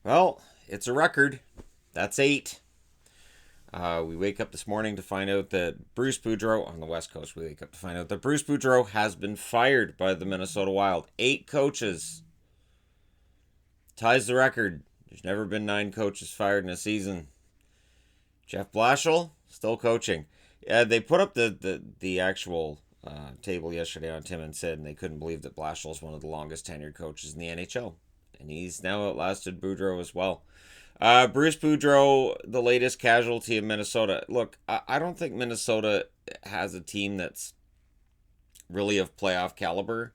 Well, it's a record. That's 8. We wake up this morning to find out that Bruce Boudreau, on the West Coast, we wake up to find out that Bruce Boudreau has been fired by the Minnesota Wild. 8 coaches. Ties the record. There's never been 9 coaches fired in a season. Jeff Blashill, still coaching. Yeah, they put up the actual table yesterday on Tim and Sid, and they couldn't believe that Blashill is one of the longest tenured coaches in the NHL. And he's now outlasted Boudreau as well. Bruce Boudreau, the latest casualty of Minnesota. Look, I don't think Minnesota has a team that's really of playoff caliber.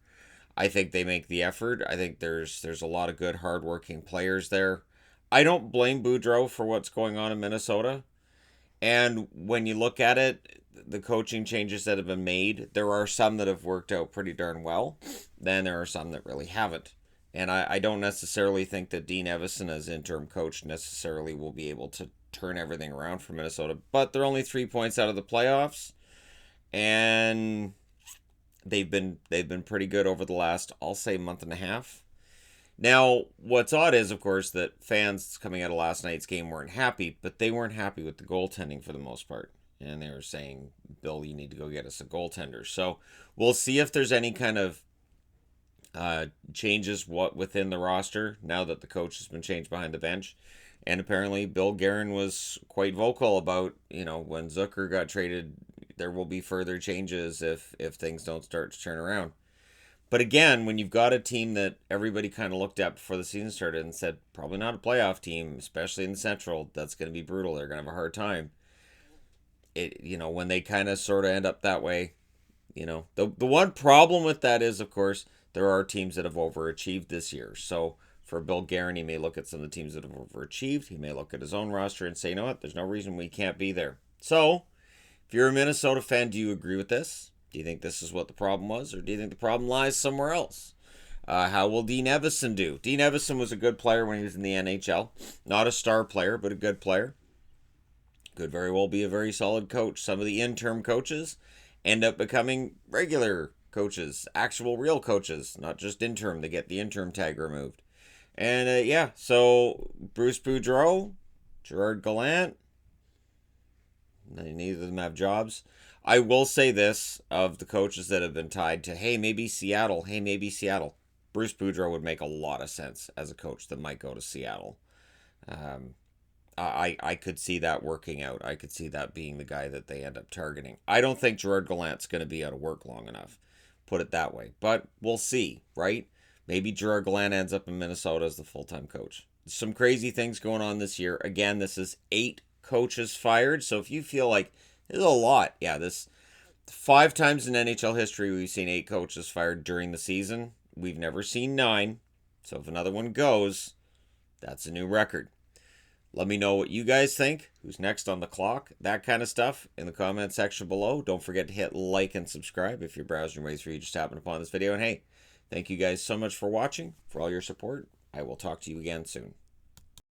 I think they make the effort. I think there's a lot of good, hardworking players there. I don't blame Boudreau for what's going on in Minnesota. And when you look at it, the coaching changes that have been made, there are some that have worked out pretty darn well. Then there are some that really haven't. And I don't necessarily think that Dean Evason, as interim coach, necessarily will be able to turn everything around for Minnesota. But they're only 3 points out of the playoffs, and they've been pretty good over the last, I'll say, month and a half. Now, what's odd is, of course, that fans coming out of last night's game weren't happy, but they weren't happy with the goaltending for the most part. And they were saying, Bill, you need to go get us a goaltender. So we'll see if there's any kind of changes within the roster now that the coach has been changed behind the bench. And apparently, Bill Guerin was quite vocal about, when Zucker got traded, there will be further changes if things don't start to turn around. But again, when you've got a team that everybody kind of looked at before the season started and said, probably not a playoff team, especially in the Central, that's going to be brutal. They're going to have a hard time. When they kind of sort of end up that way, the one problem with that is, of course, there are teams that have overachieved this year. So for Bill Guerin, he may look at some of the teams that have overachieved. He may look at his own roster and say, you know what, there's no reason we can't be there. So if you're a Minnesota fan, do you agree with this? Do you think this is what the problem was, or do you think the problem lies somewhere else? How will Dean Evason do? Dean Evason was a good player when he was in the NHL. Not a star player, but a good player. Could very well be a very solid coach. Some of the interim coaches end up becoming regular coaches, actual real coaches, not just interim. They get the interim tag removed. And so Bruce Boudreau, Gerard Gallant, neither of them have jobs. I will say this of the coaches that have been tied to, hey, maybe Seattle, hey, maybe Seattle. Bruce Boudreau would make a lot of sense as a coach that might go to Seattle. Um, I could see that working out. I could see that being the guy that they end up targeting. I don't think Gerard Gallant's going to be out of work long enough. Put it that way. But we'll see, right? Maybe Gerard Gallant ends up in Minnesota as the full-time coach. Some crazy things going on this year. Again, this is 8 coaches fired. So if you feel like there's a lot, this 5 times in NHL history we've seen 8 coaches fired during the season. We've never seen 9. So if another one goes, that's a new record. Let me know what you guys think. Who's next on the clock? That kind of stuff in the comment section below. Don't forget to hit like and subscribe if you're browsing your way through. You just happened upon this video. And hey, thank you guys so much for watching, for all your support. I will talk to you again soon.